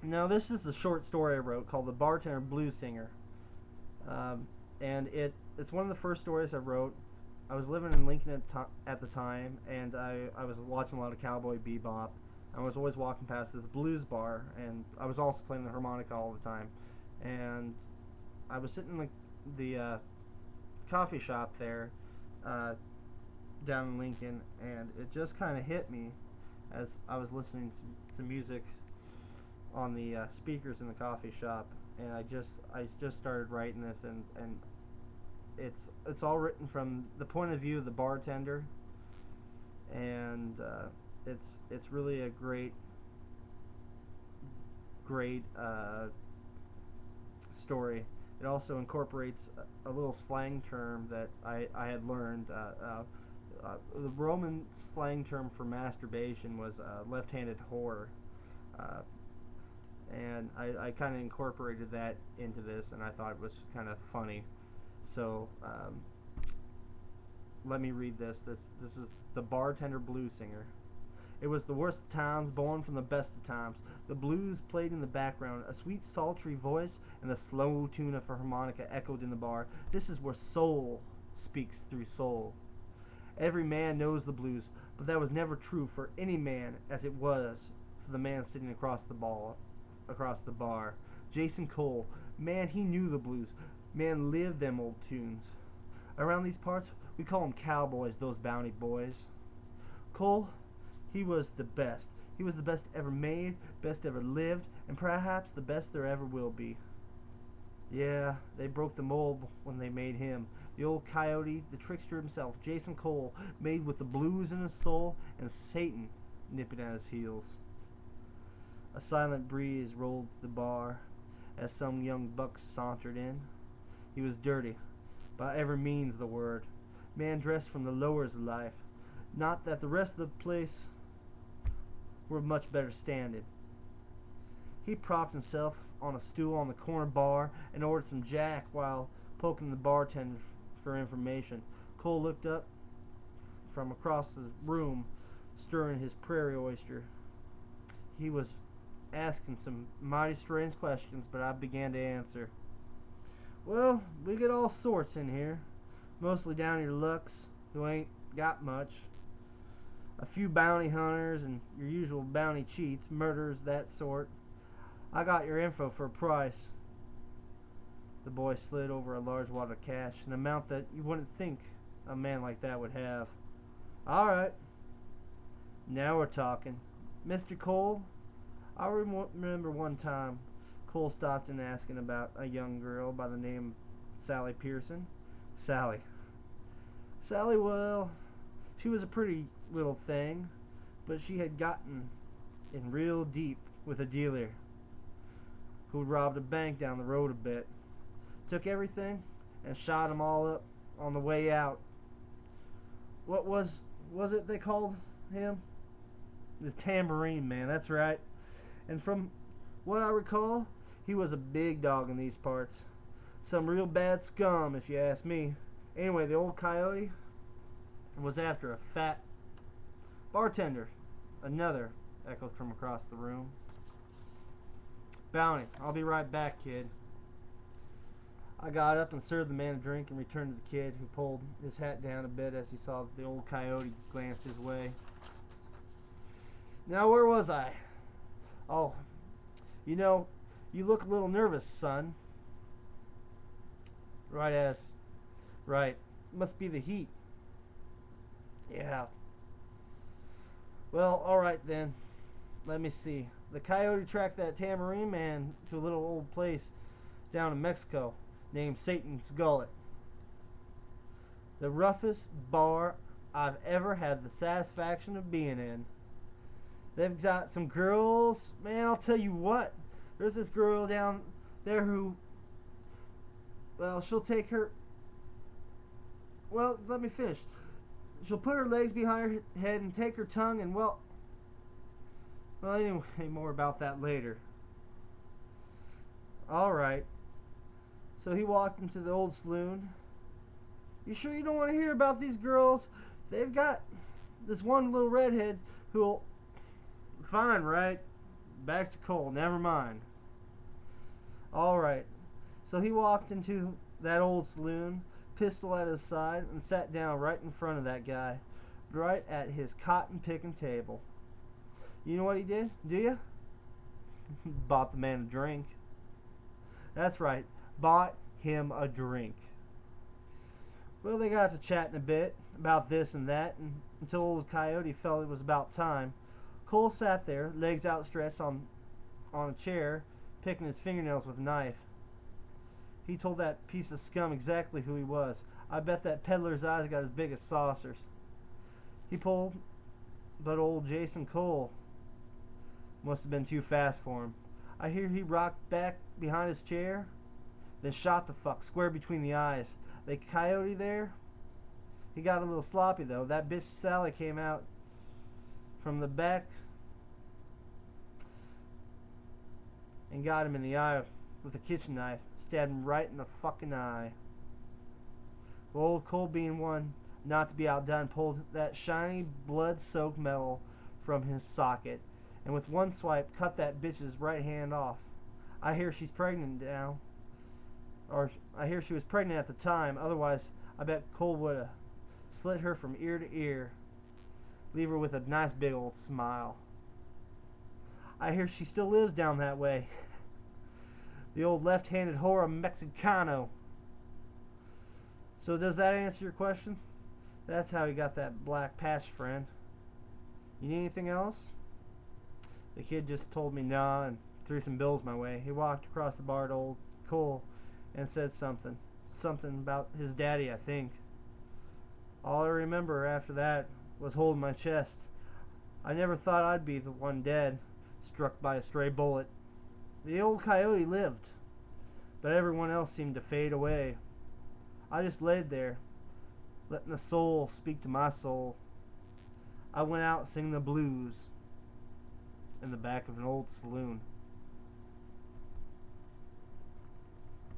Now, this is a short story I wrote called "The Bartender Blues Singer," um, and it's one of the first stories I wrote. I was living in Lincoln at the time, and I was watching a lot of Cowboy Bebop. I was always walking past this blues bar, and I was also playing the harmonica all the time. And I was sitting in the coffee shop there uh, down in Lincoln, and it just kind of hit me as I was listening to music on the speakers in the coffee shop, and I just started writing this, and it's all written from the point of view of the bartender, and it's really a great story. It also incorporates a little slang term that I had learned. The Roman slang term for masturbation was left-handed whore, uh, and I kind of incorporated that into this, and I thought it was kind of funny. So let me read this. This is the Bartender Blues Singer. It was the worst of times, born from the best of times. The blues played in the background. A sweet, sultry voice and the slow tune of a harmonica echoed in the bar. This is where soul speaks through soul. Every man knows the blues, but that was never true for any man as it was for the man sitting across the bar. Jason Cole, man, he knew the blues. Man lived them old tunes. Around these parts, we call 'em cowboys, those bounty boys. Cole, he was the best. He was the best ever made, best ever lived, and perhaps the best there ever will be. Yeah, they broke the mold when they made him. The old coyote, the trickster himself, Jason Cole, made with the blues in his soul and Satan nipping at his heels. A silent breeze rolled the bar as some young buck sauntered in. He was dirty, by every means of the word. Man dressed from the lowers of life. Not that the rest of the place were much better standing. He propped himself on a stool on the corner bar and ordered some jack while poking the bartender for information. Cole looked up from across the room, stirring his prairie oyster. He was asking some mighty strange questions, but I began to answer. Well, we get all sorts in here. Mostly down your lucks, who ain't got much. A few bounty hunters and your usual bounty cheats, murderers, that sort. I got your info for a price. The boy slid over a large wad of cash, an amount that you wouldn't think a man like that would have. All right, now we're talking. Mr. Cole, I remember one time Cole stopped in asking about a young girl by the name of Sally Pearson. Sally. Sally, well, she was a pretty little thing, but she had gotten in real deep with a dealer who'd robbed a bank down the road a bit. Took everything and shot 'em all up on the way out. What was it they called him? The tambourine man, that's right. And from what I recall, he was a big dog in these parts. Some real bad scum, if you ask me. Anyway, the old coyote was after a fat bartender. Another echoed from across the room. Bounty, I'll be right back, kid. I got up and served the man a drink and returned to the kid, who pulled his hat down a bit as he saw the old coyote glance his way. Now, where was I? Oh, you know, you look a little nervous, son. Right as. Right. Must be the heat. Yeah. Well, alright then. Let me see. The coyote tracked that tambourine man to a little old place down in Mexico named Satan's Gullet. The roughest bar I've ever had the satisfaction of being in. They've got some girls. Man, I'll tell you what. There's this girl down there who, well, she'll take her. Well, let me finish. She'll put her legs behind her head and take her tongue and, well, anyway, more about that later. Alright. So he walked into the old saloon. You sure you don't want to hear about these girls? They've got this one little redhead who'll. Fine, right? back to Cole, never mind. Alright, so he walked into that old saloon, pistol at his side, and sat down right in front of that guy, right at his cotton picking table. You know what he did, do you? Bought the man a drink. That's right, bought him a drink. Well, they got to chatting a bit about this and that, and until old Coyote felt it was about time. Cole sat there, legs outstretched on a chair, picking his fingernails with a knife. He told that piece of scum exactly who he was. I bet that peddler's eyes got as big as saucers. He pulled, but old Jason Cole must have been too fast for him. I hear he rocked back behind his chair, then shot the fuck square between the eyes. The Coyote there, he got a little sloppy though. That bitch Sally came out from the back and got him in the eye with a kitchen knife, stabbed him right in the fucking eye. Well, old Cole, being one not to be outdone, pulled that shiny blood-soaked metal from his socket, and with one swipe cut that bitch's right hand off. I hear she's pregnant now, or I hear she was pregnant at the time. Otherwise, I bet Cole would have slit her from ear to ear, leave her with a nice big old smile. I hear she still lives down that way. The old left-handed horror Mexicano. So does that answer your question? That's how he got that black patch, friend. You need anything else? The kid just told me nah and threw some bills my way. He walked across the bar to old Cole and said something. Something about his daddy, I think. All I remember after that was holding my chest. I never thought I'd be the one dead, struck by a stray bullet. The old Coyote lived, but everyone else seemed to fade away. I just laid there, letting the soul speak to my soul. I went out singing the blues in the back of an old saloon.